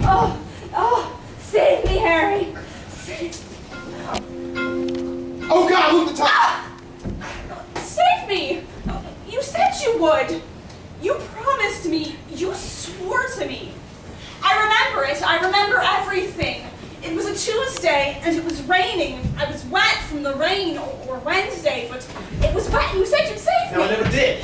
Oh, save me, Harry. Oh God, move the top! Save me! You said you would. You promised me. You swore to me. I remember it. I remember everything. It was a Tuesday, and it was raining. I was wet from the rain, or Wednesday, but it was wet. You said you'd save me. No, I never did.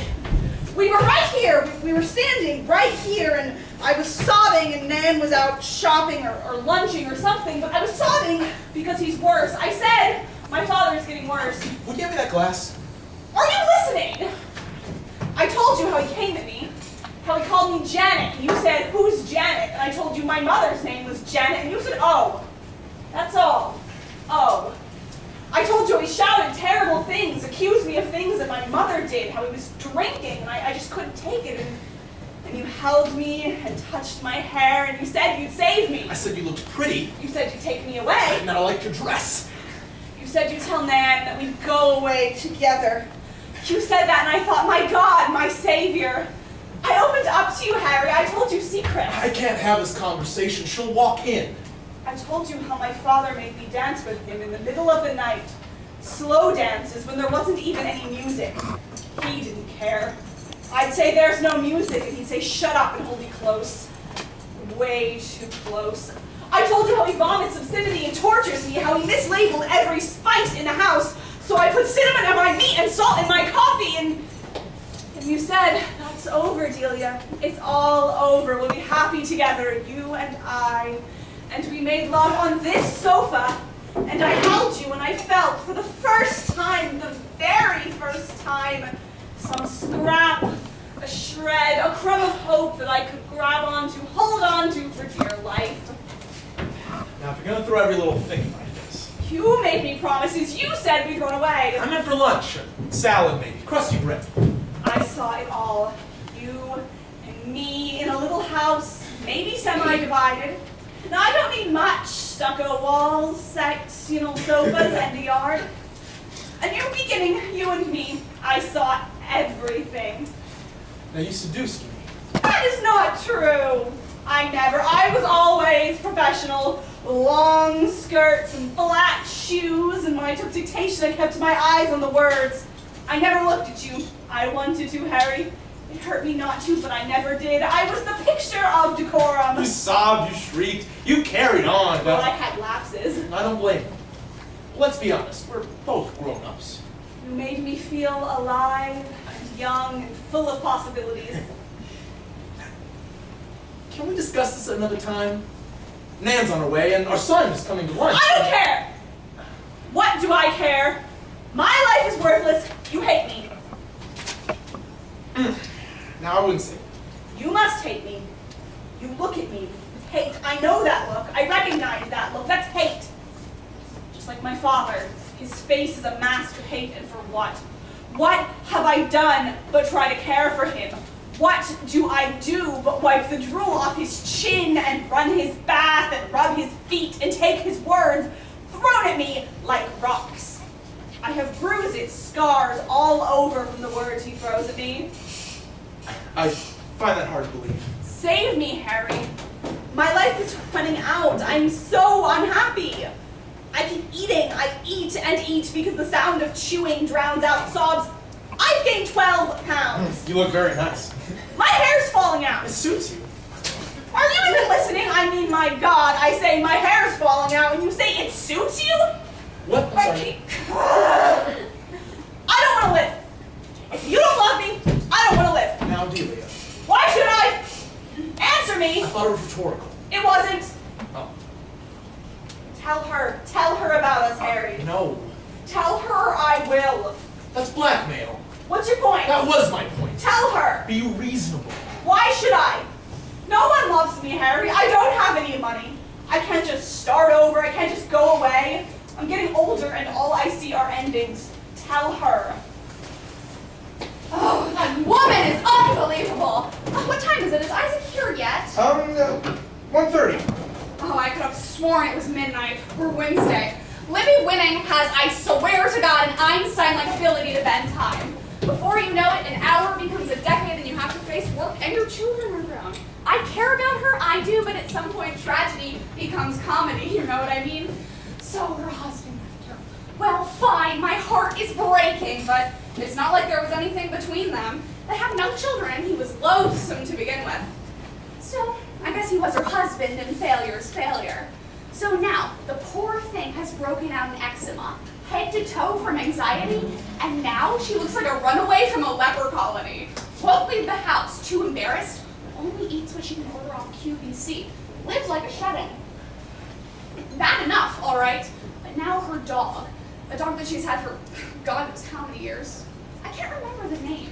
We were right here. We were standing right here, and I was sobbing, and Nan was out shopping or lunching or something, but I was sobbing because he's worse. I said, my father's getting worse. Would you give me that glass? Are you listening? I told you how he came at me, how he called me Janet, and you said, who's Janet? And I told you my mother's name was Janet, and you said, oh. That's all. Oh. I told you he shouted terrible things, accused me of things that my mother did, how he was drinking, and I just couldn't take it. And you held me and touched my hair, and you said you'd save me. I said you looked pretty. You said you'd take me away. And that I liked your dress. You said you'd tell Nan that we'd go away together. You said that, and I thought, my God, my savior. I opened up to you, Harry. I told you secrets. I can't have this conversation. She'll walk in. I told you how my father made me dance with him in the middle of the night. Slow dances when there wasn't even any music. He didn't care. I'd say there's no music, and he'd say shut up and hold me close. Way too close. I told you how he vomits obscenity and tortures me, how he mislabeled every spice in the house, so I put cinnamon in my meat and salt in my coffee, and you said, that's over, Delia. It's all over. We'll be happy together, you and I. And we made love on this sofa, and I held you, and I felt for the first time, the very first time, some scrap, a shred, a crumb of hope that I could grab onto, hold onto for dear life. Now, if you're gonna throw every little thing in my face. You made me promises. You said we'd run away. I meant for lunch. Salad, maybe. Crusty bread. I saw it all. You and me in a little house, maybe semi-divided. Now, I don't need much. Stucco walls, sofas, and a yard. A new beginning, you and me. I saw everything. Now, you seduced me. That is not true. I was always professional. Long skirts and flat shoes, and when I took dictation, I kept my eyes on the words. I never looked at you. I wanted to, Harry. It hurt me not to, but I never did. I was the picture of decorum. You sobbed, you shrieked, you carried on, Well, but I had lapses. I don't blame you. Let's be honest, we're both grown-ups. You made me feel alive and young and full of possibilities. Can we discuss this another time? Nan's on her way, and our son is coming to lunch. I don't care! What do I care? My life is worthless. You hate me. Now, I wouldn't say. You must hate me. You look at me with hate. I know that look. I recognize that look. That's hate. Just like my father. His face is a mask of hate, and for what? What have I done but try to care for him? What do I do but wipe the drool off his chin and run his bath and rub his feet and take his words thrown at me like rocks? I have bruises, scars all over from the words he throws at me. I find that hard to believe. Save me, Harry. My life is running out. I'm so unhappy. I keep eating. I eat and eat because the sound of chewing drowns out sobs. I've gained 12 pounds. You look very nice. My hair's falling out. It suits you. Are you even listening? I mean, my God, I say my hair's falling out and you say it suits you? What? I'm sorry. I don't want to live. If you don't love me, I don't want to live. Now, Delia. Why should I? Answer me. I thought it was rhetorical. It wasn't. Oh. Tell her about us, Harry. No. Tell her I will. That's blackmail. What's your point? That was my point. Tell her. Be reasonable. Why should I? No one loves me, Harry. I don't have any money. I can't just start over. I can't just go away. I'm getting older and all I see are endings. Tell her. Oh, that woman is unbelievable. What time is it? Is Isaac here yet? 1:30. Oh, I could have sworn it was midnight or Wednesday. Libby Winning has, I swear to God, an Einstein-like ability to bend time. Before you know it, an hour becomes a decade and you have to face work and your children are grown. I care about her, I I do, but at some point tragedy becomes comedy, you know what I mean? So her husband left her. Well, fine, my heart is breaking, but it's not like there was anything between them. They have no children, he was loathsome to begin with. Still, I guess he was her husband, and failure's failure. So now, the poor thing has broken out in eczema, head to toe from anxiety, and now she looks like a runaway from a leper colony. Won't leave the house, too embarrassed, only eats what she can order off QVC, lives like a shut-in. Bad enough, all right, but now her dog, a dog that she's had for God knows how many years. I can't remember the name.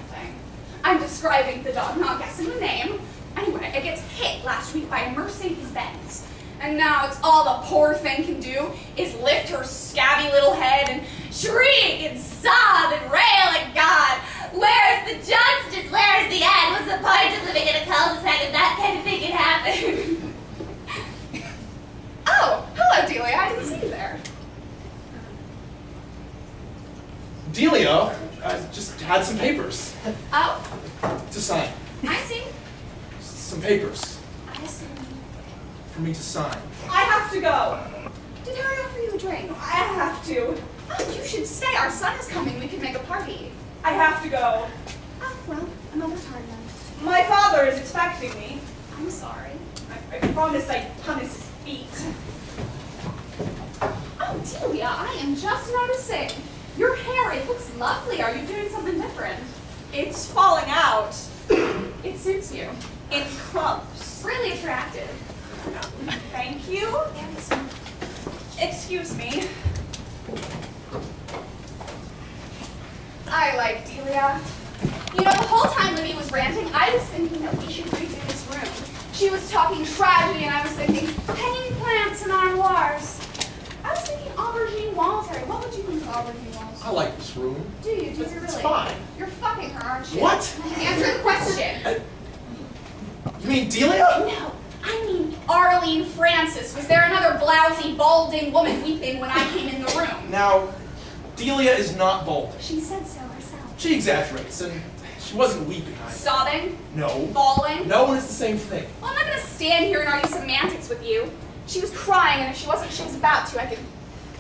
Thing. I'm describing the dog, not guessing the name. Anyway, it gets hit last week by a Mercedes-Benz. And now it's all the poor thing can do is lift her scabby little head and shriek and sob and rail at God. Where's the justice? Where's the end? What's the point of living in a cul-de-sac if that kind of thing can happen? Oh, hello, Delia. I didn't see you there. Delia, I just had some papers Oh, to sign. I see. Some papers I see. for me to sign. I have to go. Did Harry offer you a drink? I have to. Oh, you should stay. Our son is coming. We can make a party. I have to go. Oh, well, another time then. My father is expecting me. I'm sorry. I promised I'd punish his feet. Oh, Delia, I am just noticing. Your hair, it looks lovely. Are you doing something different? It's falling out It suits you. in clumps. Really attractive. Thank you. Excuse me. I like Delia. You know, the whole time Libby was ranting, I was thinking that we should redo this room. She was talking tragedy, and I was thinking hanging plants and armoires. I was thinking aubergine walls, Harry. What would you think of aubergine walls? I like this room. Do you? Do you It's really? fine. You're fucking her, aren't you? What? Answer the question. You mean Delia? No, I mean Arlene Francis. Was there another blousy, balding woman weeping when I came in the room? Now, Delia is not bald. She said so herself. She exaggerates, and she wasn't weeping either. Sobbing? No. Bawling? No, and it's the same thing. Well, I'm not gonna stand here and argue semantics with you. She was crying, and if she wasn't, she was about to. I could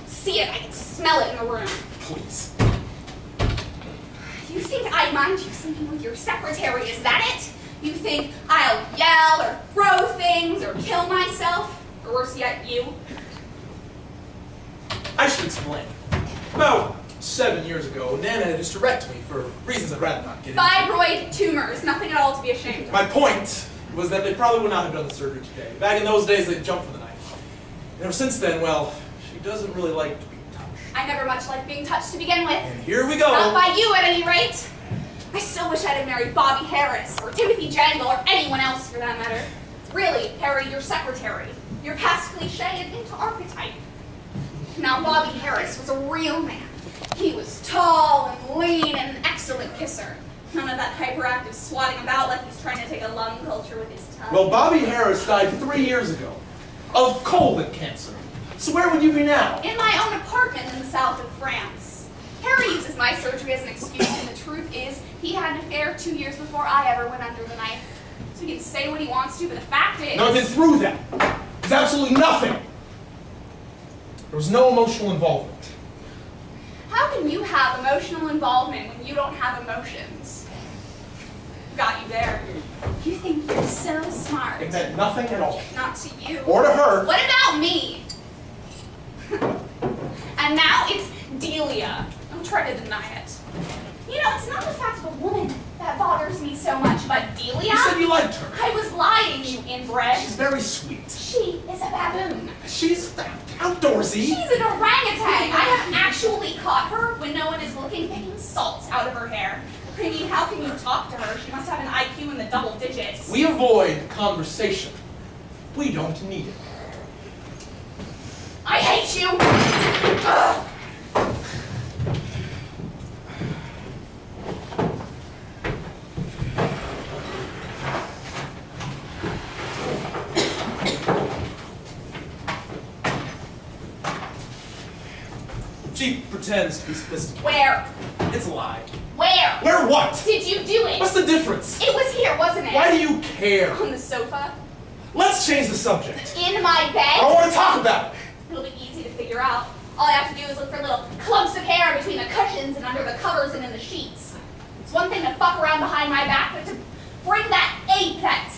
see it. I could smell it in the room. Please. You think I mind you sleeping with your secretary? Is that it? You think I'll yell or throw things or kill myself? Or worse yet, you? I should explain. About 7 years ago, Nana had hysterectomy me for reasons I'd rather not get into. Fibroid tumors. Nothing at all to be ashamed of. My point was that they probably would not have done the surgery today. Back in those days, they'd jump for the knife. And ever since then, well, she doesn't really like to be touched. I never much liked being touched to begin with. And here we go. Not by you, at any rate. I still wish I'd have married Bobby Harris, or Timothy Jangle, or anyone else for that matter. Really, Harry, your secretary. You're past cliche and into archetype. Now, Bobby Harris was a real man. He was tall and lean and an excellent kisser. None of that hyperactive swatting about like he's trying to take a lung culture with his tongue. Well, Bobby Harris died 3 years ago of colon cancer. So where would you be now? In my own apartment in the south of France. Harry uses my surgery as an excuse, and the truth is, he had an affair 2 years before I ever went under the knife. So he can say what he wants to, but the fact is... No, I've been through that. There's absolutely nothing. There was no emotional involvement. How can you have emotional involvement when you don't have emotions? Got you there. You think you're so smart. It meant nothing at all. Not to you. Or to her. What about me? And now it's Delia. Don't try to deny it. You know, it's not the fact of a woman that bothers me so much, but Delia? You said you liked her. I was lying, you inbred. She's very sweet. She is a baboon. She's outdoorsy. She's an orangutan. I have actually caught her when no one is looking, picking salt out of her hair. I mean, how can you talk to her? She must have an IQ in the double digits. We avoid conversation. We don't need it. I hate you! Ugh. She pretends to be sophisticated. Where? It's a lie. Where? Where what? Did you do it? What's the difference? It was here, wasn't it? Why do you care? On the sofa? Let's change the subject. In my I bed? don't want to talk about it. It'll be easy to figure out. All I have to do is look for little clumps of hair between the cushions and under the covers and in the sheets. It's one thing to fuck around behind my back, but to bring that ape, that